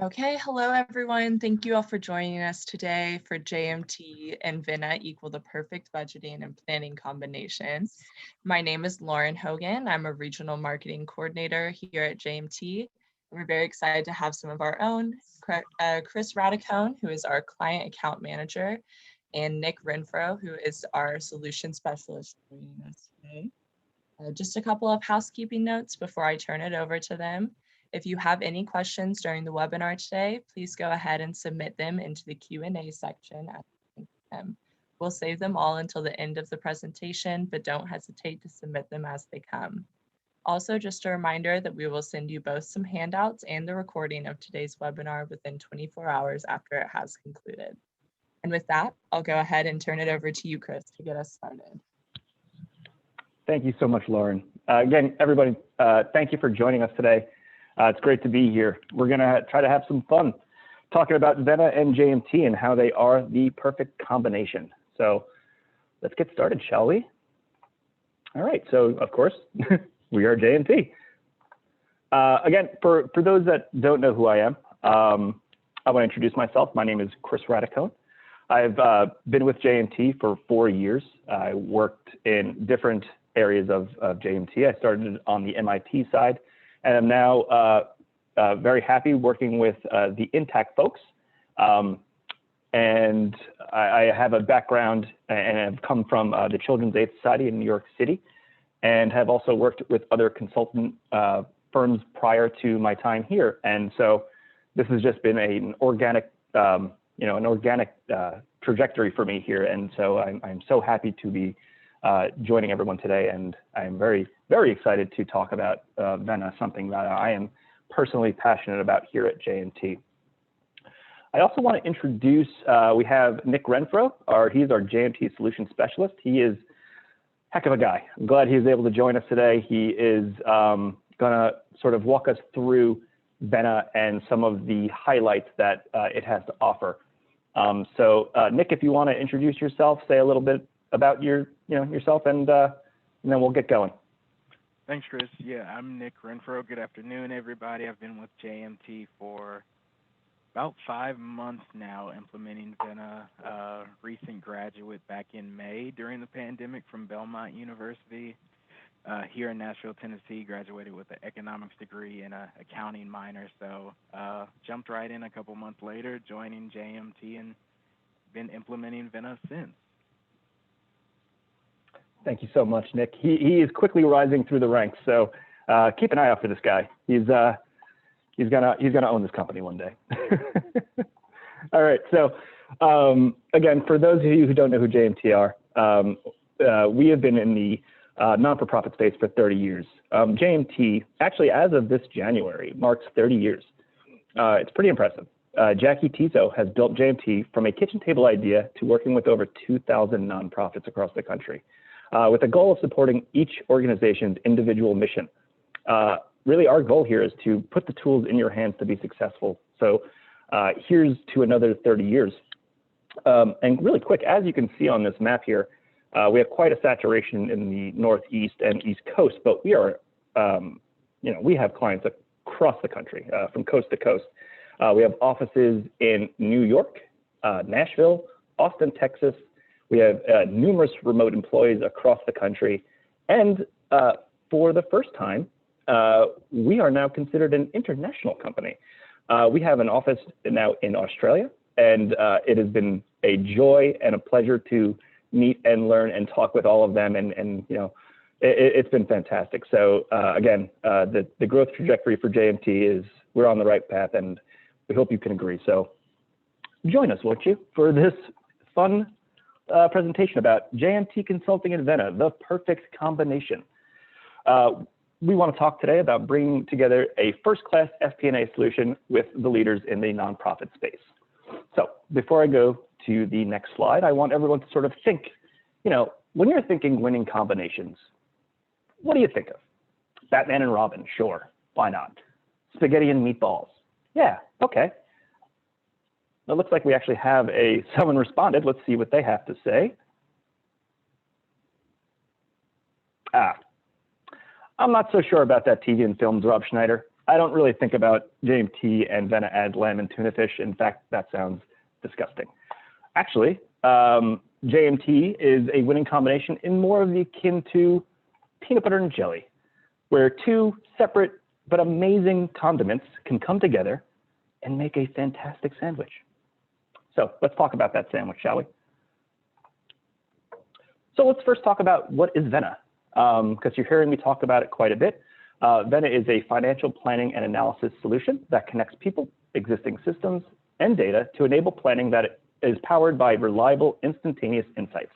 Okay, hello everyone. Thank you all for joining us today for JMT and Vena equal the perfect budgeting and planning combination. My name is Lauren Hogan. I'm a regional marketing coordinator here at JMT. We're very excited to have some of our own, Chris Radicone, who is our client account manager, and Nick Renfro, who is our solution specialist joining us today. Just a couple of housekeeping notes before I turn it over to them. If you have any questions during the webinar today, please go ahead and submit them into the Q&A section at the end. We'll save them all until the end of the presentation, but don't hesitate to submit them as they come. Also, just a reminder that we will send you both some handouts and the recording of today's webinar within 24 hours after it has concluded. And with that, I'll go ahead and turn it over to you, Chris, to get us started. Thank you so much, Lauren. Again, everybody, thank you for joining us today. It's great to be here. We're going to try to have some fun talking about Vena and JMT and how they are the perfect combination. So let's get started, shall we? All right. So, of course, we are JMT. Again, for those that don't know who I am, I want to introduce myself. My name is Chris Radicone. I've been with JMT for 4 years. I worked in different areas of JMT. I started on the MIT side, and I'm now very happy working with the Intact folks. And I have a background and have come from the Children's Aid Society in New York City, and have also worked with other consultant firms prior to my time here. And so this has just been an organic, trajectory for me here. And so I'm so happy to be joining everyone today, and I'm very, very excited to talk about Vena, something that I am personally passionate about here at JMT. I also want to introduce, we have Nick Renfro, he's our JMT Solution Specialist. He is a heck of a guy. I'm glad he's able to join us today. He is going to sort of walk us through Vena and some of the highlights that it has to offer. So Nick, if you want to introduce yourself, say a little bit about yourself, and then we'll get going. Thanks, Chris. Yeah, I'm Nick Renfro. Good afternoon, everybody. I've been with JMT for about 5 months now, implementing Vena. Recent graduate back in May during the pandemic from Belmont University here in Nashville, Tennessee. Graduated with an economics degree and an accounting minor. So jumped right in a couple months later, joining JMT, and been implementing Vena since. Thank you so much, Nick. He is quickly rising through the ranks, so keep an eye out for this guy. He's gonna own this company one day. All right. So again, for those of you who don't know who JMT are, we have been in the non-for-profit space for 30 years. JMT, actually, as of this January, marks 30 years. It's pretty impressive. Jackie Tiso has built JMT from a kitchen table idea to working with over 2,000 nonprofits across the country, with the goal of supporting each organization's individual mission. Really, our goal here is to put the tools in your hands to be successful. So here's to another 30 years. And really quick, as you can see on this map here, we have quite a saturation in the Northeast and East Coast, but we are, we have clients across the country, from coast to coast. We have offices in New York, Nashville, Austin, Texas. We have numerous remote employees across the country. And for the first time, we are now considered an international company. We have an office now in Australia, and it has been a joy and a pleasure to meet and learn and talk with all of them. And it's been fantastic. So again, the growth trajectory for JMT is we're on the right path, and we hope you can agree. So join us, won't you, for this fun presentation about JMT Consulting and Vena, the perfect combination. We want to talk today about bringing together a first-class FP&A solution with the leaders in the nonprofit space. So before I go to the next slide, I want everyone to sort of think, when you're thinking winning combinations, what do you think of? Batman and Robin, sure, why not? Spaghetti and meatballs, yeah, okay. It looks like we actually have someone responded. Let's see what they have to say. I'm not so sure about that TV and films, Rob Schneider. I don't really think about JMT and Vena as lamb and tuna fish. In fact, that sounds disgusting. Actually, JMT is a winning combination in more of the akin to peanut butter and jelly, where two separate but amazing condiments can come together and make a fantastic sandwich. So let's talk about that sandwich, shall we? So let's first talk about what is Vena, because you're hearing me talk about it quite a bit. Vena is a financial planning and analysis solution that connects people, existing systems, and data to enable planning that is powered by reliable, instantaneous insights.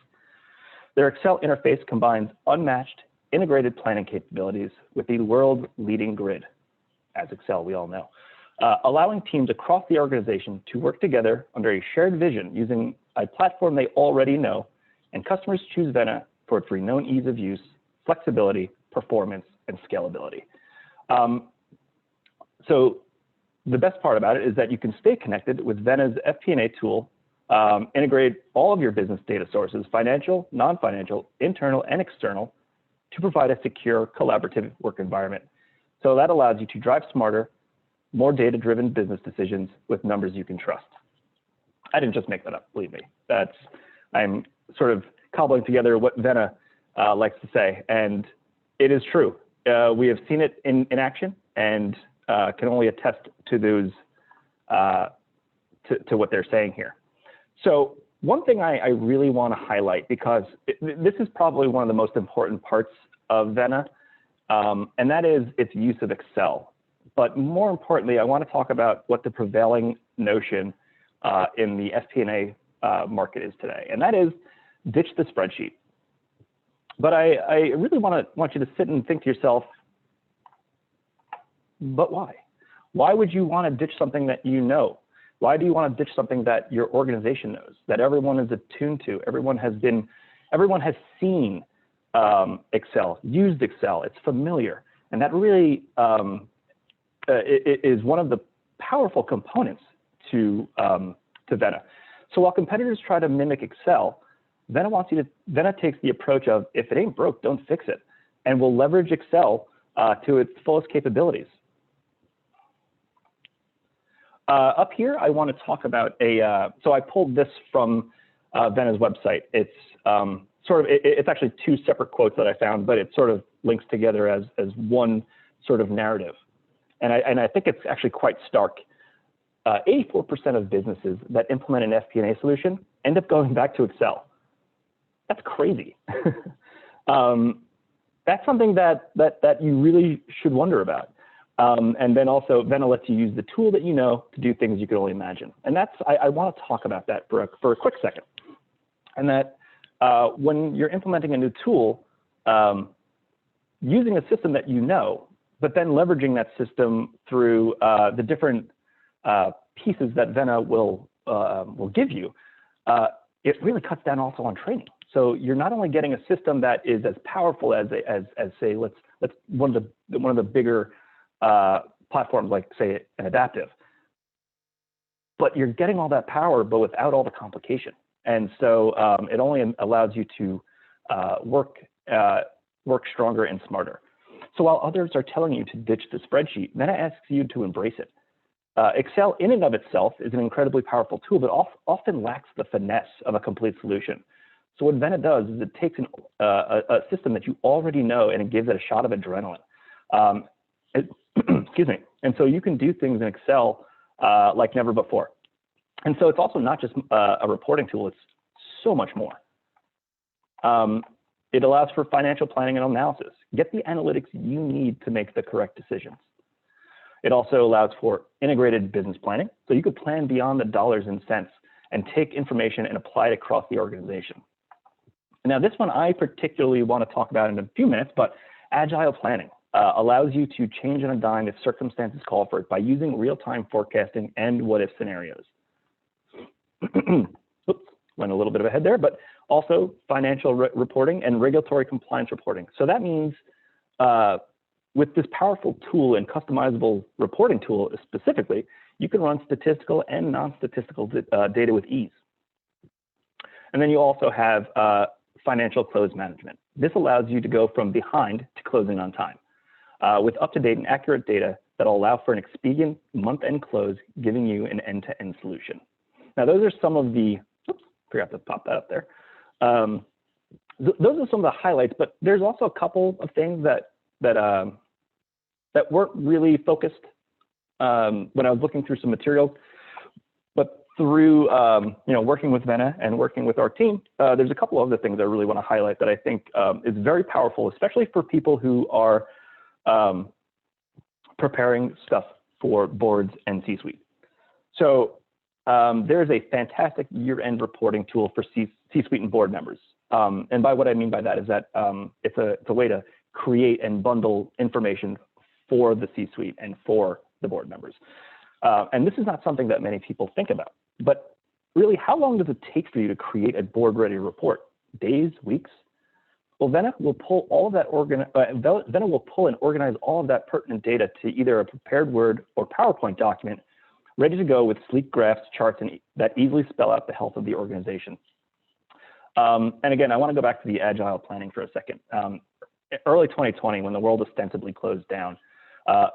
Their Excel interface combines unmatched, integrated planning capabilities with the world-leading grid, as Excel we all know, allowing teams across the organization to work together under a shared vision using a platform they already know, and customers choose Vena for its renowned ease of use, flexibility, performance, and scalability. So the best part about it is that you can stay connected with Vena's FP&A tool, integrate all of your business data sources, financial, non-financial, internal, and external, to provide a secure, collaborative work environment. So that allows you to drive smarter, more data-driven business decisions with numbers you can trust. I didn't just make that up, believe me. I'm sort of cobbling together what Vena likes to say, and it is true. We have seen it in action, and can only attest to those to what they're saying here. So one thing I really want to highlight, because this is probably one of the most important parts of Vena, and that is its use of Excel. But more importantly, I want to talk about what the prevailing notion in the FP&A market is today, and that is ditch the spreadsheet. But I really want you to sit and think to yourself, but why? Why would you want to ditch something that you know? Why do you want to ditch something that your organization knows, that everyone is attuned to? Everyone has seen Excel, used Excel. It's familiar, and that really is one of the powerful components to Vena. So while competitors try to mimic Excel, Vena takes the approach of, if it ain't broke, don't fix it, and will leverage Excel to its fullest capabilities. Up here, I want to talk about so I pulled this from Vena's website. It's it's actually two separate quotes that I found, but it sort of links together as one sort of narrative. And I think it's actually quite stark. 84% of businesses that implement an FP&A solution end up going back to Excel. That's crazy. That's something that you really should wonder about. And then also, Vena lets you use the tool that you know to do things you could only imagine. And I want to talk about that for a quick second. And that when you're implementing a new tool, using a system that you know, but then leveraging that system through the different pieces that Vena will give you, it really cuts down also on training. So you're not only getting a system that is as powerful as say, let's one of the bigger platforms like, say, an Adaptive, but you're getting all that power, but without all the complication. And so it only allows you to work stronger and smarter. So while others are telling you to ditch the spreadsheet, Vena asks you to embrace it. Excel in and of itself is an incredibly powerful tool, but often lacks the finesse of a complete solution. So what Vena does is it takes a system that you already know and it gives it a shot of adrenaline. Excuse me. And so you can do things in Excel like never before. And so it's also not just a reporting tool, it's so much more. It allows for financial planning and analysis. Get the analytics you need to make the correct decisions. It also allows for integrated business planning. So you could plan beyond the dollars and cents and take information and apply it across the organization. Now, this one I particularly want to talk about in a few minutes, but agile planning allows you to change on a dime if circumstances call for it by using real-time forecasting and what-if scenarios. Oops, went a little bit of ahead there, but also financial reporting and regulatory compliance reporting. So that means with this powerful tool and customizable reporting tool specifically, you can run statistical and non-statistical data with ease. And then you also have financial close management. This allows you to go from behind to closing on time with up-to-date and accurate data that'll allow for an expedient month-end close, giving you an end-to-end solution. Now, those are some of the, oops, forgot to pop that up there. Those are some of the highlights, but there's also a couple of things that weren't really focused when I was looking through some materials. But through working with Vena and working with our team, there's a couple of other things I really want to highlight that I think is very powerful, especially for people who are preparing stuff for boards and C-suite. So there's a fantastic year-end reporting tool for C-suite and board members. And by what I mean by that is that it's a way to create and bundle information for the C-suite and for the board members. And this is not something that many people think about. But really, how long does it take for you to create a board-ready report? Days, weeks? Well, Vena will pull all of that Vena will pull and organize all of that pertinent data to either a prepared Word or PowerPoint document, ready to go with sleek graphs, charts, and that easily spell out the health of the organization. And again, I want to go back to the agile planning for a second. Early 2020, when the world ostensibly closed down,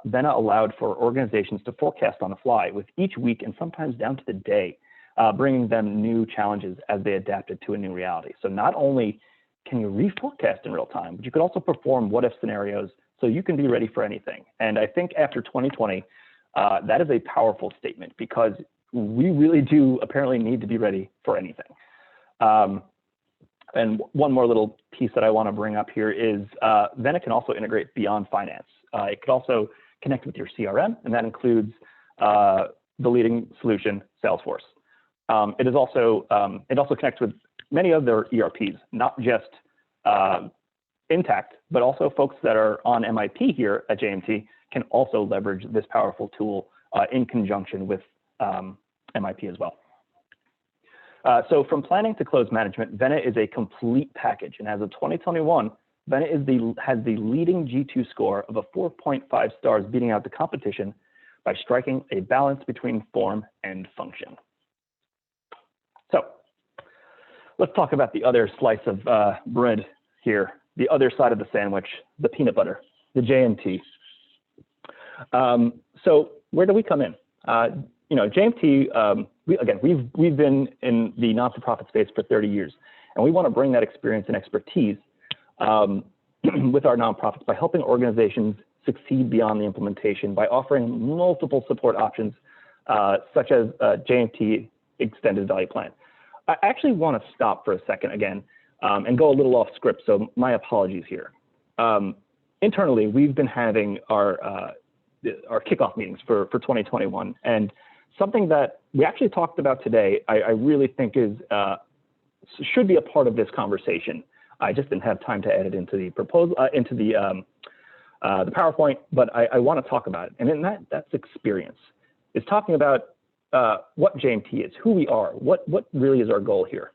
Vena allowed for organizations to forecast on the fly with each week and sometimes down to the day, bringing them new challenges as they adapted to a new reality. So not only can you reforecast in real time, but you could also perform what-if scenarios so you can be ready for anything. And I think after 2020, that is a powerful statement because we really do apparently need to be ready for anything. And one more little piece that I want to bring up here is Vena can also integrate beyond finance. It could also connect with your CRM, and that includes the leading solution, Salesforce. It also connects with many other ERPs, not just Intact, but also folks that are on MIP here at JMT can also leverage this powerful tool in conjunction with MIP as well. So from planning to close management, Vena is a complete package. And as of 2021, Vena has the leading G2 score of a 4.5 stars, beating out the competition by striking a balance between form and function. So let's talk about the other slice of bread here, the other side of the sandwich, the peanut butter, the JMT. So where do we come in? JMT, we've been in the not-for-profit space for 30 years, and we want to bring that experience and expertise with our nonprofits by helping organizations succeed beyond the implementation by offering multiple support options, such as JMT Extended Value Plan. I actually want to stop for a second again and go a little off script, so my apologies here. Internally, we've been having our kickoff meetings for 2021, and something that we actually talked about today, I really think should be a part of this conversation. I just didn't have time to add it into the proposal, into the PowerPoint, but I want to talk about it. And in that's experience. It's talking about what JMT is, who we are, what really is our goal here.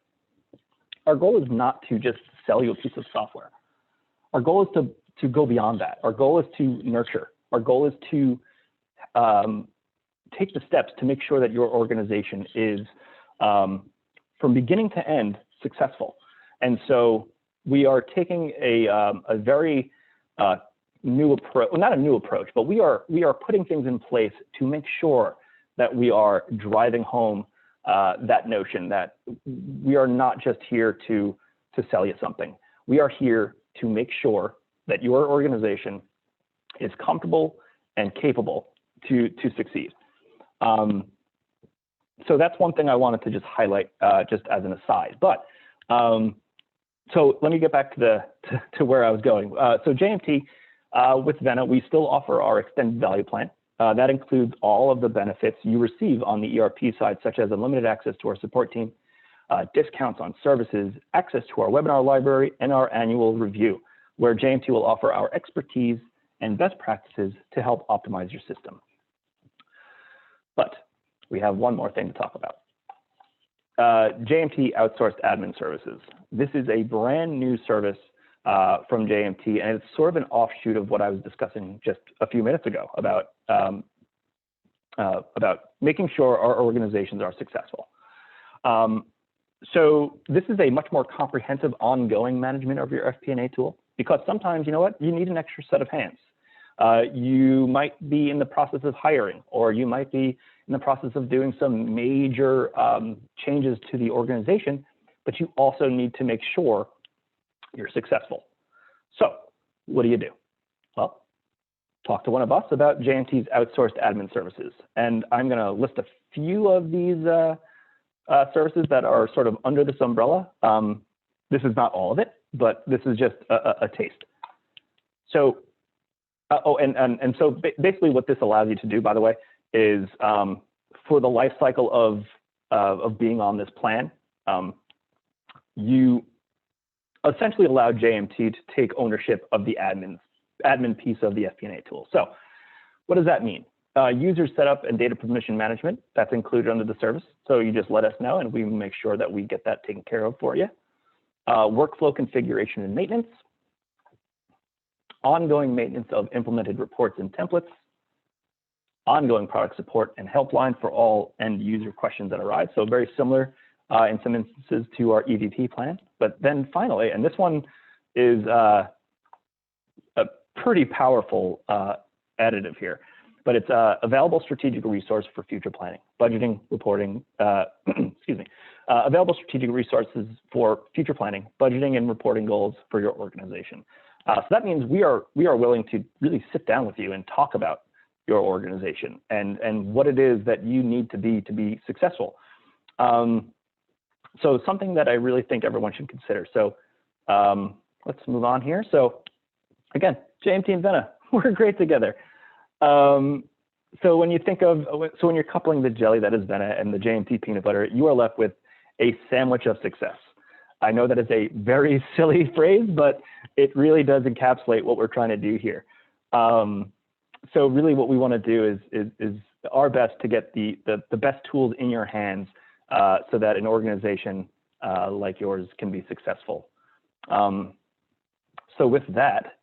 Our goal is not to just sell you a piece of software. Our goal is to go beyond that. Our goal is to nurture. Our goal is to take the steps to make sure that your organization is, from beginning to end, successful. And so we are taking a very new approach, well, not a new approach, but we are putting things in place to make sure that we are driving home that notion that we are not just here to sell you something. We are here to make sure that your organization is comfortable and capable to succeed. So that's one thing I wanted to just highlight just as an aside. But so let me get back to where I was going. So JMT, with Vena, we still offer our extended value plan. That includes all of the benefits you receive on the ERP side, such as unlimited access to our support team, discounts on services, access to our webinar library, and our annual review, where JMT will offer our expertise and best practices to help optimize your system. But we have one more thing to talk about. JMT Outsourced Admin Services. This is a brand new service from JMT, and it's sort of an offshoot of what I was discussing just a few minutes ago about making sure our organizations are successful. So this is a much more comprehensive ongoing management of your FP&A tool, because sometimes, you know what, you need an extra set of hands. You might be in the process of hiring, or you might be in the process of doing some major changes to the organization, but you also need to make sure you're successful. So what do you do? Well, talk to one of us about JMT's outsourced admin services. And I'm going to list a few of these services that are sort of under this umbrella. This is not all of it, but this is just a taste. So, so basically what this allows you to do, by the way, is for the life cycle of being on this plan, you essentially allow JMT to take ownership of the admin piece of the FP&A tool. So what does that mean? User setup and data permission management, that's included under the service. So you just let us know and we make sure that we get that taken care of for you. Workflow configuration and maintenance, ongoing maintenance of implemented reports and templates, ongoing product support and helpline for all end user questions that arise. So very similar in some instances to our EVP plan. But then finally, and this one is a pretty powerful additive here, but it's available strategic resource for future planning, budgeting, reporting, available strategic resources for future planning, budgeting and reporting goals for your organization. So that means we are willing to really sit down with you and talk about your organization and what it is that you need to be successful. So something that I really think everyone should consider. So let's move on here. So again, JMT and Vena, we're great together. So when you think of, so when you're coupling the jelly that is Vena and the JMT peanut butter, you are left with a sandwich of success. I know that is a very silly phrase, but it really does encapsulate what we're trying to do here. So really what we want to do is our best to get the best tools in your hands so that an organization like yours can be successful. So with that,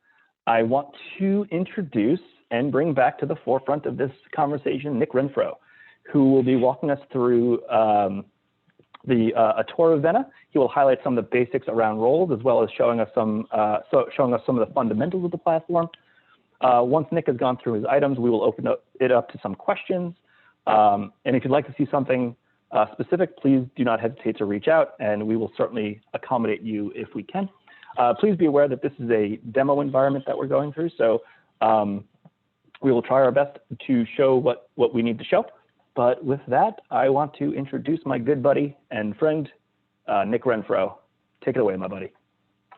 I want to introduce and bring back to the forefront of this conversation Nick Renfro, who will be walking us through a tour of Vena. He will highlight some of the basics around roles, as well as showing us some of the fundamentals of the platform. Once Nick has gone through his items, we will open it up to some questions. And if you'd like to see something specific, please do not hesitate to reach out, and we will certainly accommodate you if we can. Please be aware that this is a demo environment that we're going through, so we will try our best to show what we need to show. But with that, I want to introduce my good buddy and friend, Nick Renfro. Take it away, my buddy.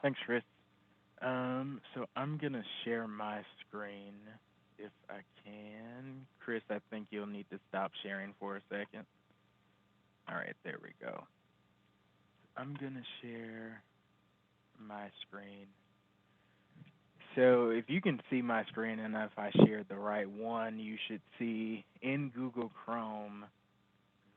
Thanks, Chris. So I'm going to share my screen if I can. Chris, I think you'll need to stop sharing for a second. All right, there we go. I'm going to share my screen. So if you can see my screen and if I shared the right one, you should see in Google Chrome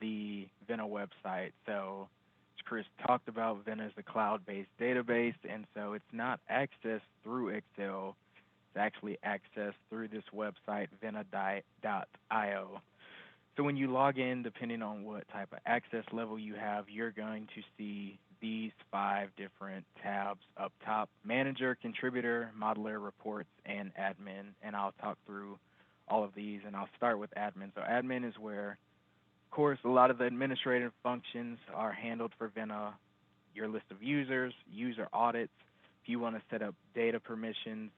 the Vena website. So as Chris talked about, Vena is a cloud-based database, and so it's not accessed through Excel. It's actually accessed through this website, Vena.io. So when you log in, depending on what type of access level you have, you're going to see these 5 different tabs up top: Manager, Contributor, Modeler, Reports, and Admin. And I'll talk through all of these, and I'll start with Admin. So Admin is where, of course, a lot of the administrative functions are handled for Vena. Your list of users, user audits, if you want to set up data permissions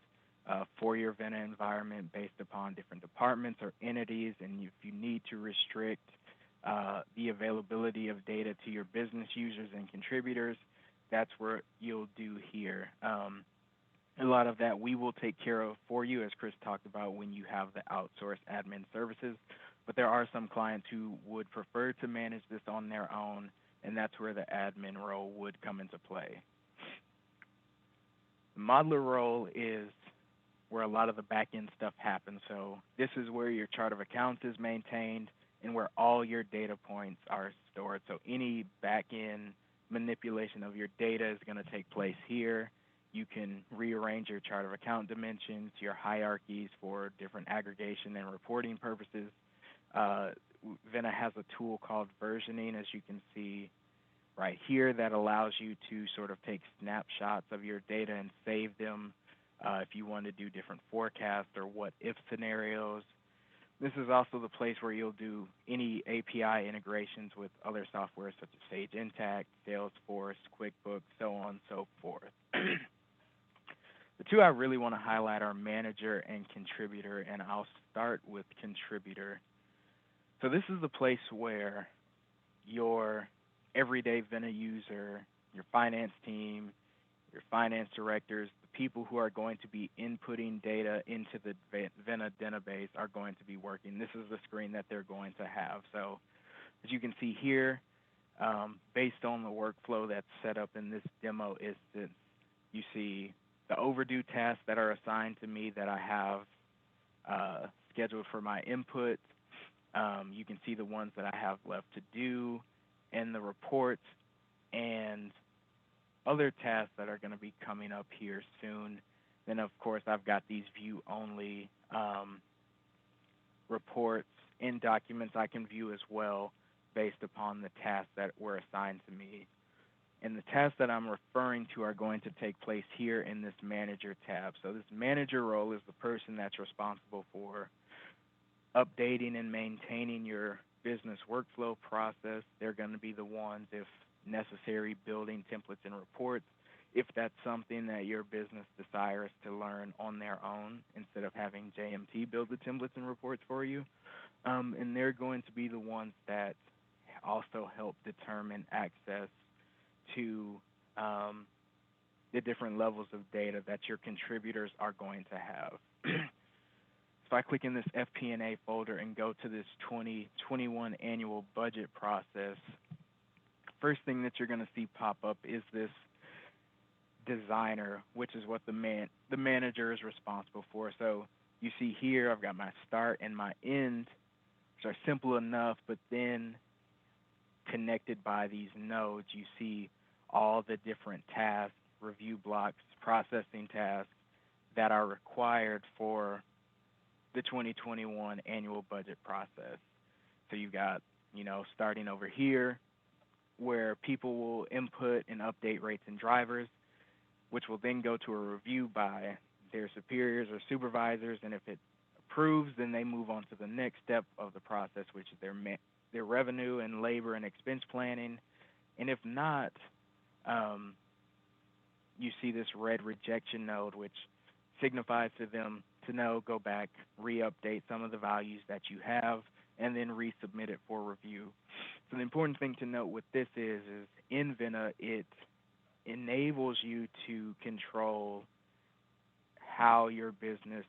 for your Vena environment based upon different departments or entities, and if you need to restrict the availability of data to your business users and contributors, that's what you'll do here. A lot of that we will take care of for you, as Chris talked about, when you have the outsourced admin services. But there are some clients who would prefer to manage this on their own, and that's where the admin role would come into play. The modeler role is where a lot of the back-end stuff happens. So this is where your chart of accounts is maintained and where all your data points are stored. So any back-end manipulation of your data is going to take place here. You can rearrange your chart of account dimensions, your hierarchies for different aggregation and reporting purposes. Vena has a tool called versioning, as you can see right here, that allows you to sort of take snapshots of your data and save them if you want to do different forecasts or what if scenarios. This is also the place where you'll do any API integrations with other software such as Sage Intacct, Salesforce, QuickBooks, so on and so forth. The two I really want to highlight are manager and contributor, and I'll start with contributor. So this is the place where your everyday Vena user, your finance team, your finance directors, the people who are going to be inputting data into the Vena database are going to be working. This is the screen that they're going to have. So as you can see here, based on the workflow that's set up in this demo instance, you see the overdue tasks that are assigned to me that I have scheduled for my input. You can see the ones that I have left to do and the reports and other tasks that are going to be coming up here soon. Then, of course, I've got these view-only reports and documents I can view as well based upon the tasks that were assigned to me. And the tasks that I'm referring to are going to take place here in this manager tab. So this manager role is the person that's responsible for updating and maintaining your business workflow process. They're going to be the ones, if necessary, building templates and reports, if that's something that your business desires to learn on their own instead of having JMT build the templates and reports for you. And they're going to be the ones that also help determine access to the different levels of data that your contributors are going to have. If I click in this FP&A folder and go to this 2021 annual budget process, first thing that you're going to see pop up is this designer, which is what the manager is responsible for. So you see here I've got my start and my end, which are simple enough, but then connected by these nodes, you see all the different tasks, review blocks, processing tasks that are required for the 2021 annual budget process. So you've got, starting over here where people will input and update rates and drivers, which will then go to a review by their superiors or supervisors, and if it approves, then they move on to the next step of the process, which is their revenue and labor and expense planning. And if not, you see this red rejection node, which signifies to them to know, go back, re-update some of the values that you have, and then resubmit it for review. So the important thing to note with this is in Vena, it enables you to control how your business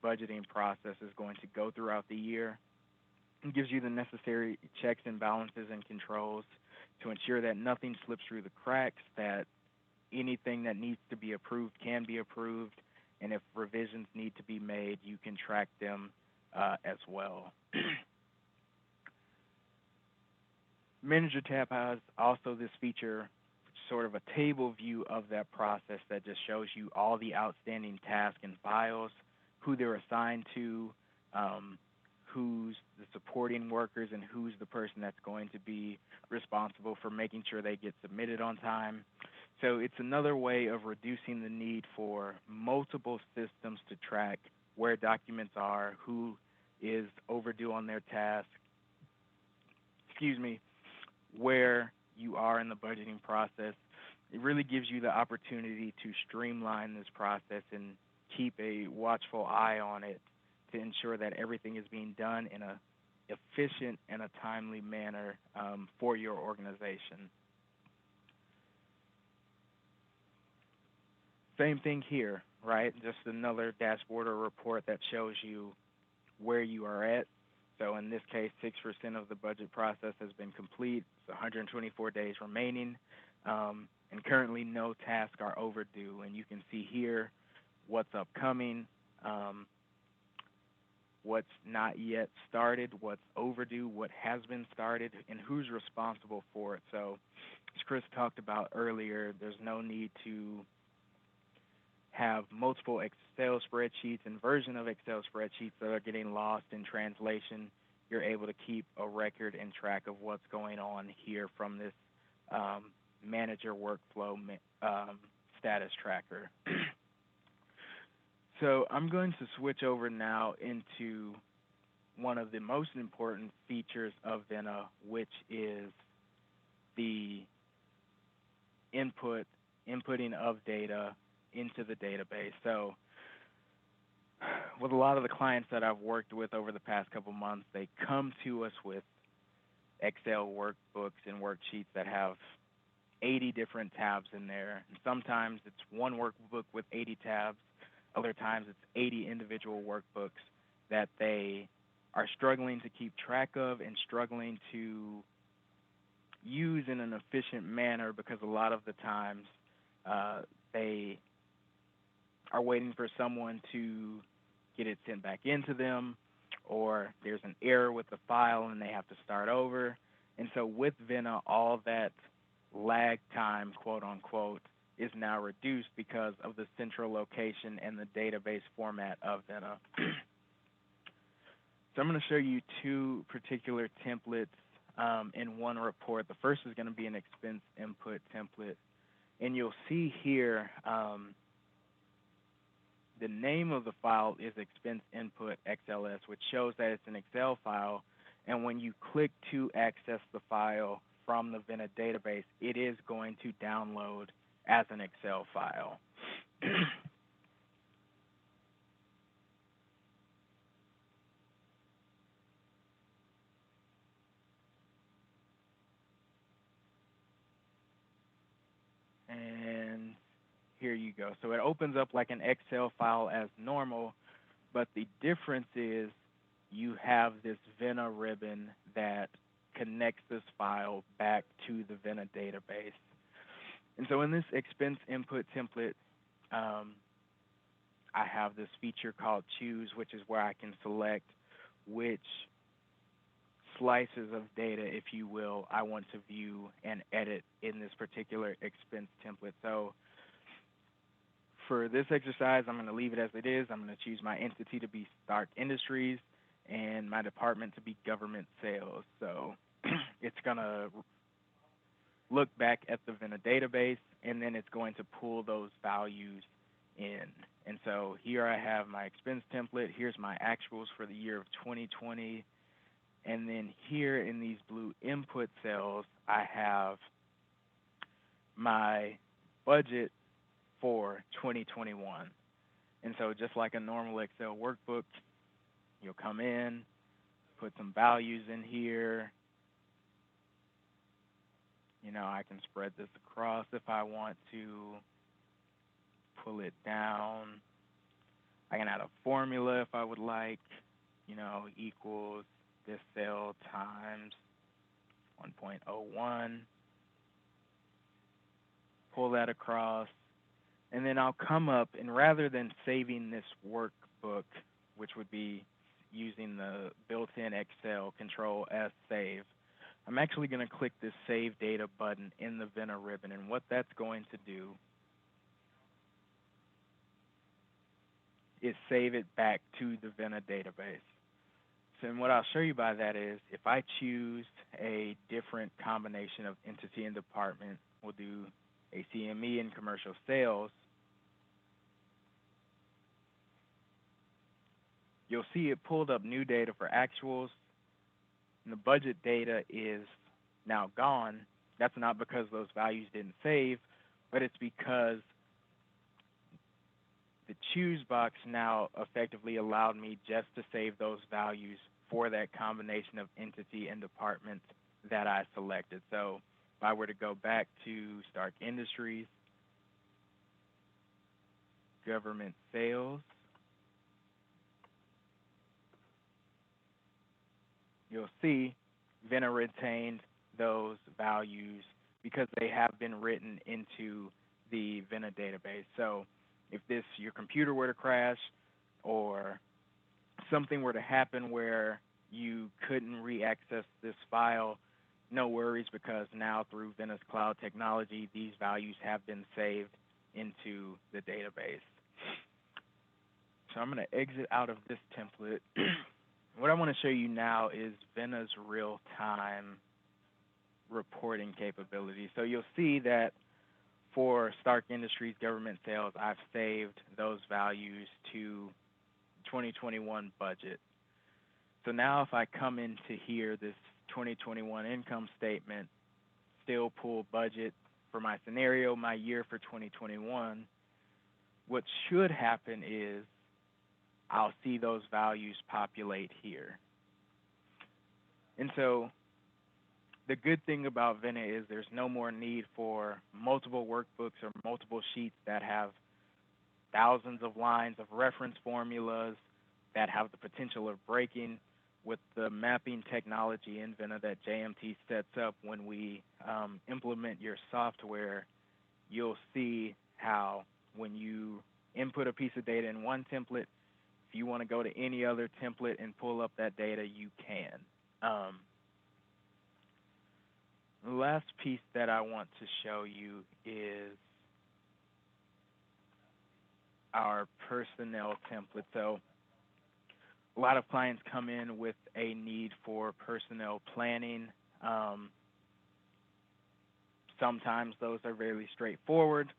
budgeting process is going to go throughout the year. It gives you the necessary checks and balances and controls to ensure that nothing slips through the cracks, that anything that needs to be approved can be approved, and if revisions need to be made, you can track them as well. Manager tab has also this feature, sort of a table view of that process that just shows you all the outstanding tasks and files, who they're assigned to, who's the supporting workers, and who's the person that's going to be responsible for making sure they get submitted on time. So it's another way of reducing the need for multiple systems to track where documents are, who is overdue on their task, where you are in the budgeting process. It really gives you the opportunity to streamline this process and keep a watchful eye on it to ensure that everything is being done in an efficient and a timely manner for your organization. Same thing here, right? Just another dashboard or report that shows you where you are at. So in this case, 6% of the budget process has been complete. It's 124 days remaining, and currently no tasks are overdue. And you can see here what's upcoming, what's not yet started, what's overdue, what has been started, and who's responsible for it. So as Chris talked about earlier, there's no need to have multiple Excel spreadsheets and version of Excel spreadsheets that are getting lost in translation. You're able to keep a record and track of what's going on here from this manager workflow status tracker. So I'm going to switch over now into one of the most important features of Vena, which is the inputting of data into the database. So with a lot of the clients that I've worked with over the past couple months, they come to us with Excel workbooks and worksheets that have 80 different tabs in there. And sometimes it's one workbook with 80 tabs. Other times it's 80 individual workbooks that they are struggling to keep track of and struggling to use in an efficient manner, because a lot of the times they are waiting for someone to get it sent back into them, or there's an error with the file and they have to start over. And so with Vena, all that lag time, quote unquote, is now reduced because of the central location and the database format of Vena. So I'm going to show you two particular templates in one report. The first is going to be an expense input template. And you'll see here the name of the file is expense input XLS, which shows that it's an Excel file. And when you click to access the file from the Vena database, it is going to download as an Excel file. And here you go. So it opens up like an Excel file as normal, but the difference is you have this Vena ribbon that connects this file back to the Vena database. And so in this expense input template, I have this feature called Choose, which is where I can select which slices of data, if you will, I want to view and edit in this particular expense template. So for this exercise, I'm going to leave it as it is. I'm going to choose my entity to be Stark Industries and my department to be Government Sales. So it's going to look back at the Vena database, and then it's going to pull those values in. And so here I have my expense template. Here's my actuals for the year of 2020. And then here in these blue input cells, I have my budget for 2021. And so just like a normal Excel workbook, you'll come in, put some values in here. You know, I can spread this across if I want to, pull it down. I can add a formula if I would like, you know, equals this cell times 1.01. Pull that across. And then I'll come up, and rather than saving this workbook, which would be using the built-in Excel Control S Save, I'm actually going to click this Save Data button in the Vena ribbon. And what that's going to do is save it back to the Vena database. So and what I'll show you by that is if I choose a different combination of entity and department, we'll do a CME and commercial sales, you'll see it pulled up new data for actuals, and the budget data is now gone. That's not because those values didn't save, but it's because the choose box now effectively allowed me just to save those values for that combination of entity and department that I selected. So if I were to go back to Stark Industries, Government Sales, you'll see Vena retained those values because they have been written into the Vena database. So if your computer were to crash or something were to happen where you couldn't re-access this file, no worries, because now through Vena's cloud technology, these values have been saved into the database. So I'm going to exit out of this template. What I want to show you now is Vena's real-time reporting capability. So you'll see that for Stark Industries government sales, I've saved those values to 2021 budget. So now if I come into here, this 2021 income statement, still pull budget for my scenario, my year for 2021, what should happen is I'll see those values populate here. And so the good thing about Vena is there's no more need for multiple workbooks or multiple sheets that have thousands of lines of reference formulas that have the potential of breaking. With the mapping technology in Vena that JMT sets up when we implement your software, you'll see how when you input a piece of data in one template, if you want to go to any other template and pull up that data, you can. The last piece that I want to show you is our personnel template. So a lot of clients come in with a need for personnel planning. Sometimes those are very straightforward.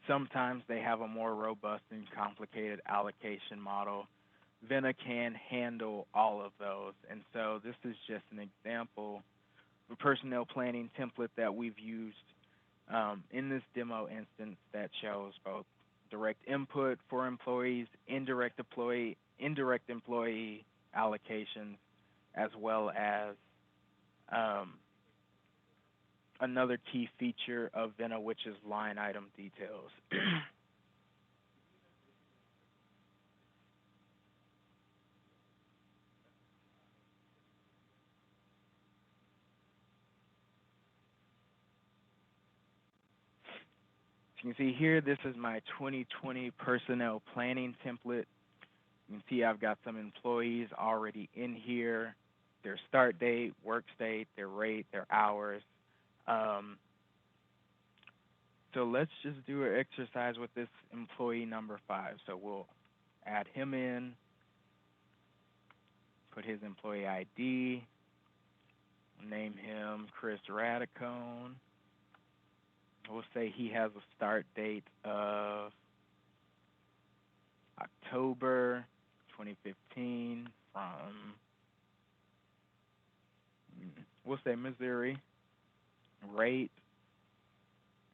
Sometimes they have a more robust and complicated allocation model. Vena can handle all of those. And so this is just an example of a personnel planning template that we've used in this demo instance that shows both direct input for employees, indirect employee allocations, as well as another key feature of Vena, which is line item details. You can see here, this is my 2020 personnel planning template. You can see I've got some employees already in here, their start date, work state, their rate, their hours. So let's just do an exercise with this employee number 5. So we'll add him in, put his employee ID, name him Chris Radicone. We'll say he has a start date of October 2015 from, we'll say Missouri. Rate,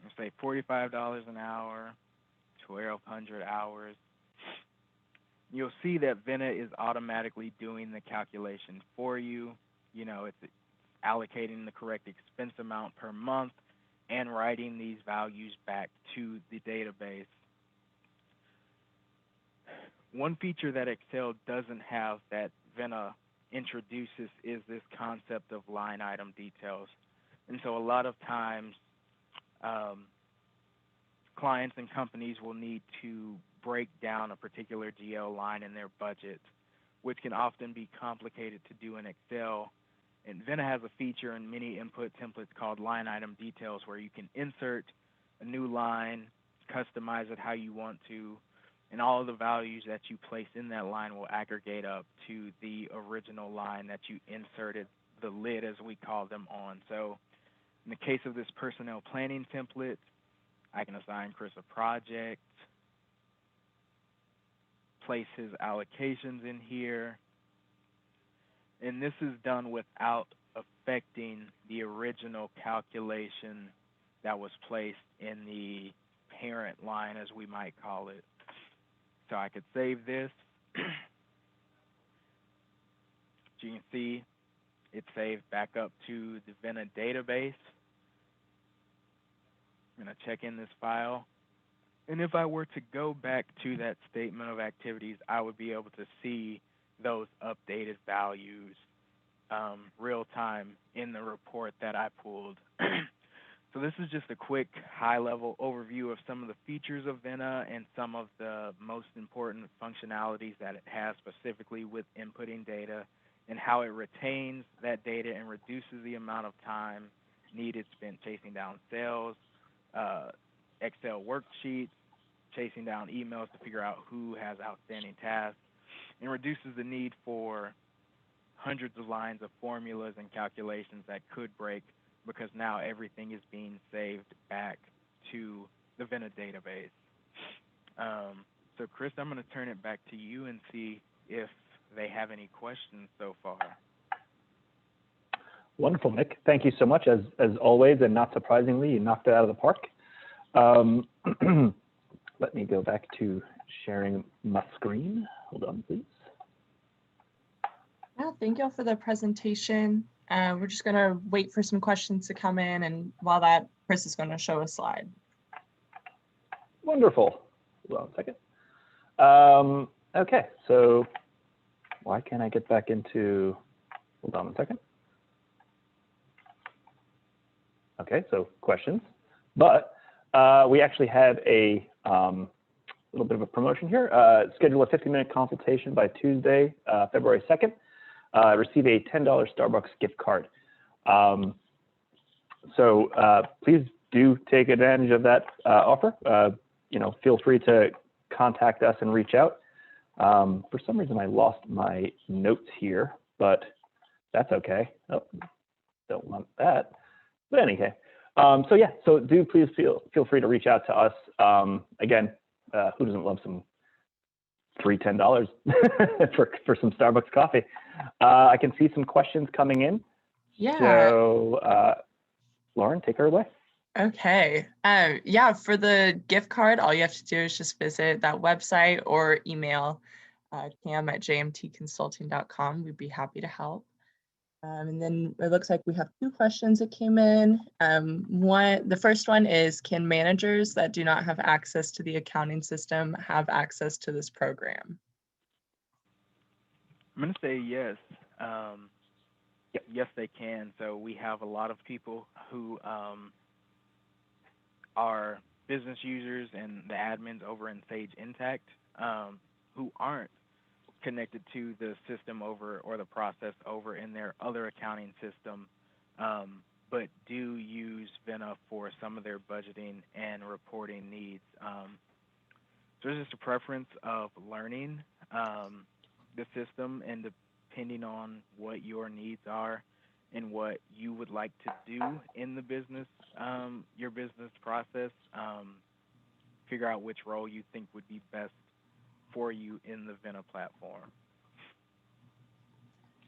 we'll say $45 an hour, 1,200 hours. You'll see that Vena is automatically doing the calculation for you. You know, it's allocating the correct expense amount per month and writing these values back to the database. One feature that Excel doesn't have that Vena introduces is this concept of line item details. And so a lot of times, clients and companies will need to break down a particular GL line in their budget, which can often be complicated to do in Excel. And Vena has a feature in many input templates called line item details, where you can insert a new line, customize it how you want to, and all of the values that you place in that line will aggregate up to the original line that you inserted the lid, as we call them, on. So in the case of this personnel planning template, I can assign Chris a project, place his allocations in here, and this is done without affecting the original calculation that was placed in the parent line, as we might call it. So I could save this. You can see it's saved back up to the Vena database. I'm going to check in this file. And if I were to go back to that statement of activities, I would be able to see those updated values real time in the report that I pulled. So this is just a quick high-level overview of some of the features of Vena and some of the most important functionalities that it has specifically with inputting data, and how it retains that data and reduces the amount of time needed spent chasing down sales, Excel worksheets, chasing down emails to figure out who has outstanding tasks, and reduces the need for hundreds of lines of formulas and calculations that could break because now everything is being saved back to the Vena database. So Chris, I'm going to turn it back to you and see if they have any questions so far. Wonderful, Nick. Thank you so much. As always, and not surprisingly, you knocked it out of the park. Let me go back to sharing my screen. Hold on, please. Yeah, thank you all for the presentation. We're just going to wait for some questions to come in, and while that, Chris is going to show a slide. Wonderful. Hold on a second. Okay, so why can't I get back into, hold on a second. Okay, so questions, but we actually have a little bit of a promotion here. Schedule a 50-minute consultation by Tuesday, February 2nd. Receive a $10 Starbucks gift card. So please do take advantage of that offer. Feel free to contact us and reach out. For some reason, I lost my notes here, but that's okay. Oh, don't want that. But anyway, so yeah, so do please feel free to reach out to us. Again, who doesn't love some free $10 for some Starbucks coffee? I can see some questions coming in. Yeah. So Lauren, take her away. Okay. Yeah, for the gift card, all you have to do is just visit that website or email cam@jmtconsulting.com. We'd be happy to help. And then it looks like we have two questions that came in. The first one is, can managers that do not have access to the accounting system have access to this program? I'm going to say yes. Yes, they can. So we have a lot of people who are business users and the admins over in Sage Intacct who aren't connected to the system over or the process over in their other accounting system, but do use Vena for some of their budgeting and reporting needs. So there's just a preference of learning the system, and depending on what your needs are and what you would like to do in the business, your business process, figure out which role you think would be best for you in the Vena platform.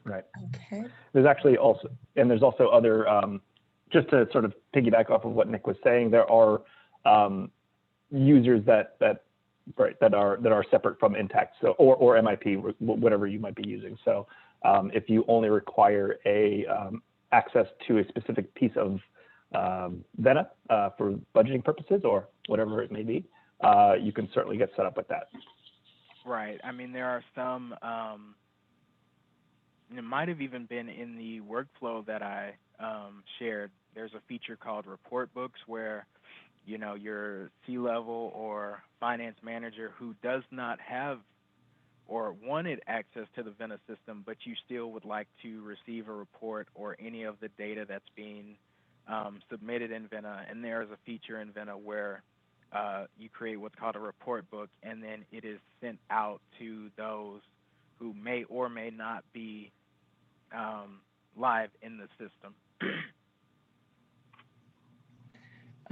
Right. Okay. There's actually also, and there's also other, just to sort of piggyback off of what Nick was saying, there are users that are separate from Intacct, so or MIP, whatever you might be using. So if you only require access to a specific piece of Vena for budgeting purposes or whatever it may be, you can certainly get set up with that. Right. I mean, there are some, it might have even been in the workflow that I shared. There's a feature called report books where, your C-level or finance manager who does not have or wanted access to the Vena system, but you still would like to receive a report or any of the data that's being submitted in Vena. And there is a feature in Vena where you create what's called a report book, and then it is sent out to those who may or may not be live in the system.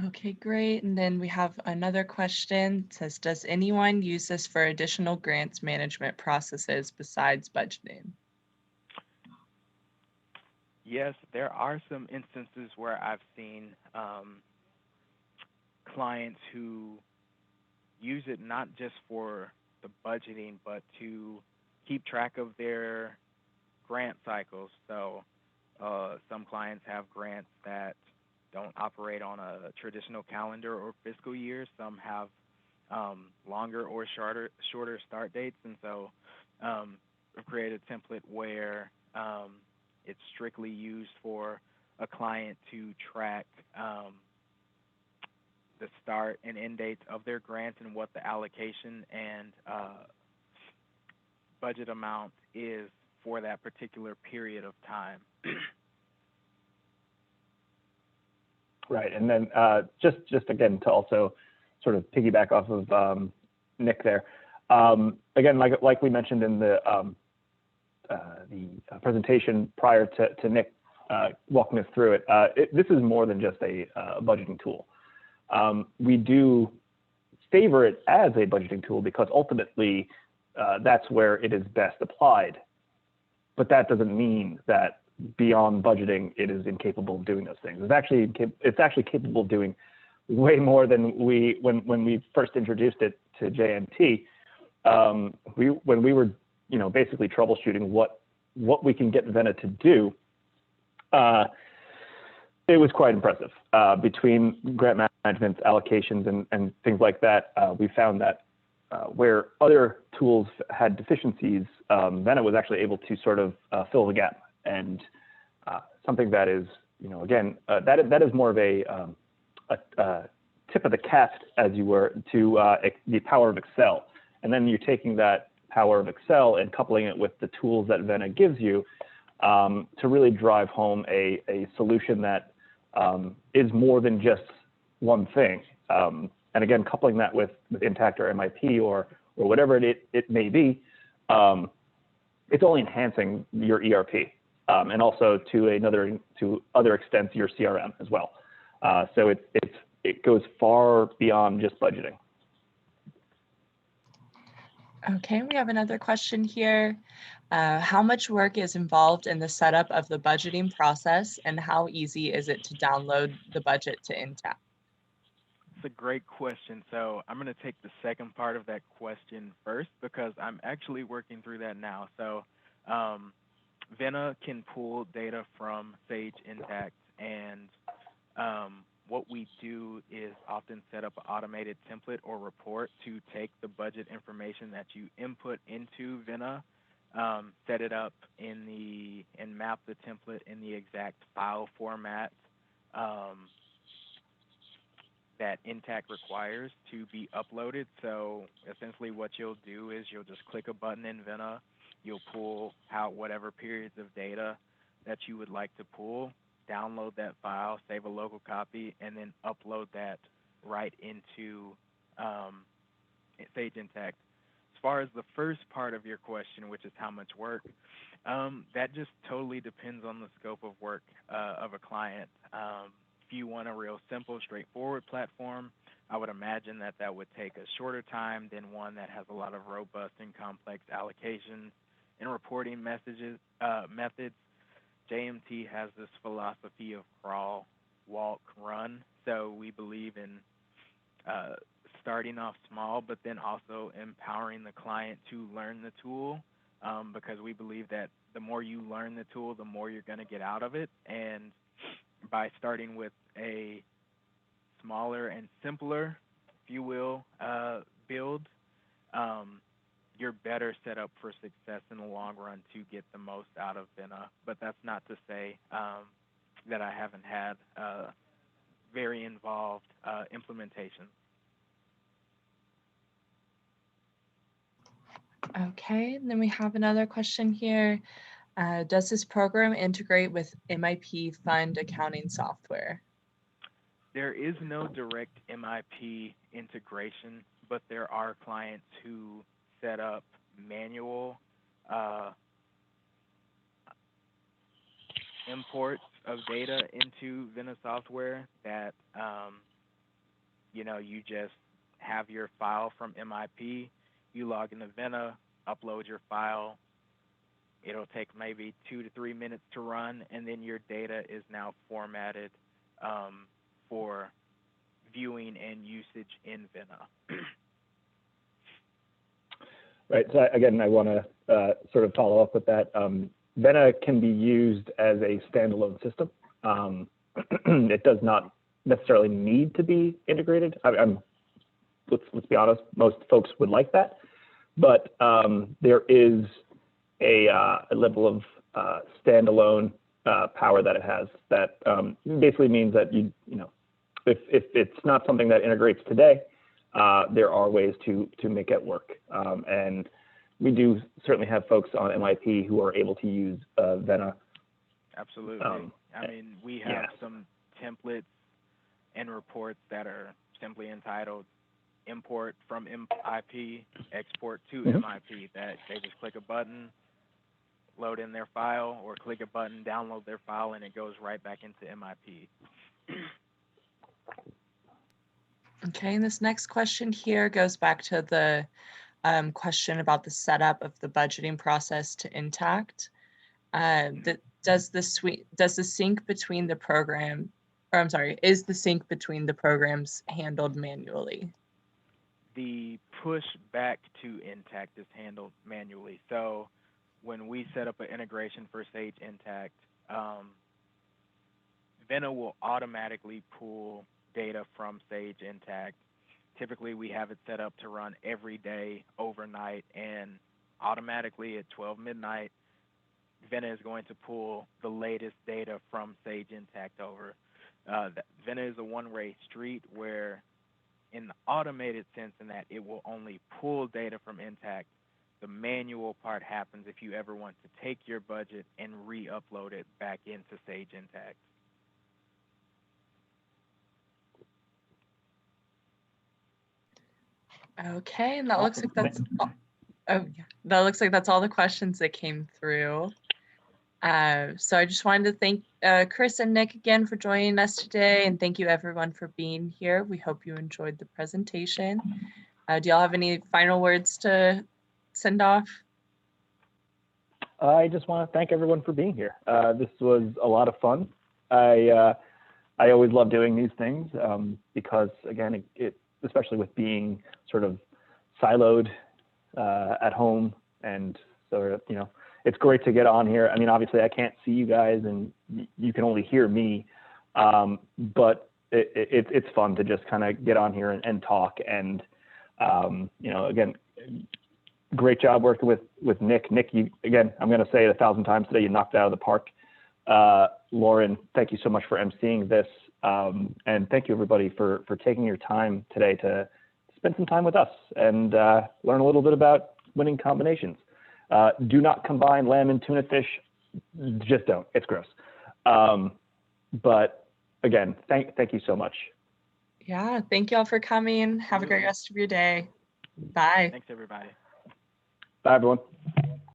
Okay, great. And then we have another question. It says, does anyone use this for additional grants management processes besides budgeting? Yes, there are some instances where I've seen clients who use it not just for the budgeting, but to keep track of their grant cycles. So some clients have grants that don't operate on a traditional calendar or fiscal year. Some have longer or shorter start dates. And so I've created a template where it's strictly used for a client to track the start and end dates of their grants and what the allocation and budget amount is for that particular period of time. Right, and then just again to also sort of piggyback off of Nick there. Again, like we mentioned in the presentation prior to Nick, walking us through it. This is more than just a budgeting tool. We do favor it as a budgeting tool because ultimately that's where it is best applied. But that doesn't mean that beyond budgeting, it is incapable of doing those things. It's actually capable of doing way more than when we first introduced it to JMT. When we were basically troubleshooting what we can get Vena to do, it was quite impressive. Between grant management, allocations, and things like that, we found that where other tools had deficiencies, Vena was actually able to sort of fill the gap. And something that is, again, that is more of a tip of the cap, as you were, to the power of Excel. And then you're taking that power of Excel and coupling it with the tools that Vena gives you to really drive home a solution that is more than just one thing. And again, coupling that with Intact or MIP or whatever it may be, it's only enhancing your ERP and also to other extents your CRM as well. So it goes far beyond just budgeting. Okay, we have another question here. How much work is involved in the setup of the budgeting process, and how easy is it to download the budget to Intact? It's a great question. So I'm going to take the second part of that question first because I'm actually working through that now. So Vena can pull data from Sage Intact, and what we do is often set up an automated template or report to take the budget information that you input into Vena, set it up and map the template in the exact file format that Intact requires to be uploaded. So essentially what you'll do is you'll just click a button in Vena, you'll pull out whatever periods of data that you would like to pull, download that file, save a local copy, and then upload that right into Sage Intact. As far as the first part of your question, which is how much work, that just totally depends on the scope of work of a client. If you want a real simple, straightforward platform, I would imagine that would take a shorter time than one that has a lot of robust and complex allocations and reporting methods. JMT has this philosophy of crawl, walk, run. So we believe in starting off small, but then also empowering the client to learn the tool because we believe that the more you learn the tool, the more you're going to get out of it. And by starting with a smaller and simpler, if you will, build, you're better set up for success in the long run to get the most out of Vena. But that's not to say that I haven't had very involved implementation. Okay, and then we have another question here. Does this program integrate with MIP fund accounting software? There is no direct MIP integration, but there are clients who set up manual imports of data into Vena software that, you just have your file from MIP, you log into Vena, upload your file, it'll take maybe 2 to 3 minutes to run, and then your data is now formatted for viewing and usage in Vena. Right. So again, I want to sort of follow up with that. Vena can be used as a standalone system. It does not necessarily need to be integrated. Let's be honest, most folks would like that, but there is a level of standalone power that it has that basically means that if it's not something that integrates today, there are ways to make it work. And we do certainly have folks on MIP who are able to use Vena. Absolutely. We have some templates and reports that are simply entitled import from MIP, export to MIP, that they just click a button, load in their file or click a button, download their file, and it goes right back into MIP. Okay, and this next question here goes back to the question about the setup of the budgeting process to Intact. Does the sync between the program, or I'm sorry, is the sync between the programs handled manually? The push back to Intact is handled manually. So when we set up an integration for Sage Intact, Vena will automatically pull data from Sage Intact. Typically, we have it set up to run every day overnight, and automatically at 12 midnight, Vena is going to pull the latest data from Sage Intact over. Vena is a one-way street where, in the automated sense, in that it will only pull data from Intact. The manual part happens if you ever want to take your budget and re-upload it back into Sage Intact. Okay, and that looks like that's that looks like that's all the questions that came through. So I just wanted to thank Chris and Nick again for joining us today, and thank you everyone for being here. We hope you enjoyed the presentation. Do y'all have any final words to send off? I just want to thank everyone for being here. This was a lot of fun. I always love doing these things because, again, it especially with being sort of siloed at home, and sort of, it's great to get on here. I mean, obviously I can't see you guys and you can only hear me, but it's fun to just kind of get on here and talk. And, again, great job working with Nick. Nick, again, I'm going to say it 1,000 times today, you knocked it out of the park. Lauren, thank you so much for emceeing this. And thank you everybody for taking your time today to spend some time with us and learn a little bit about winning combinations. Do not combine lamb and tuna fish. Just don't. It's gross. But again, thank you so much. Yeah, thank y'all for coming. Have a great rest of your day. Bye. Thanks, everybody. Bye, everyone.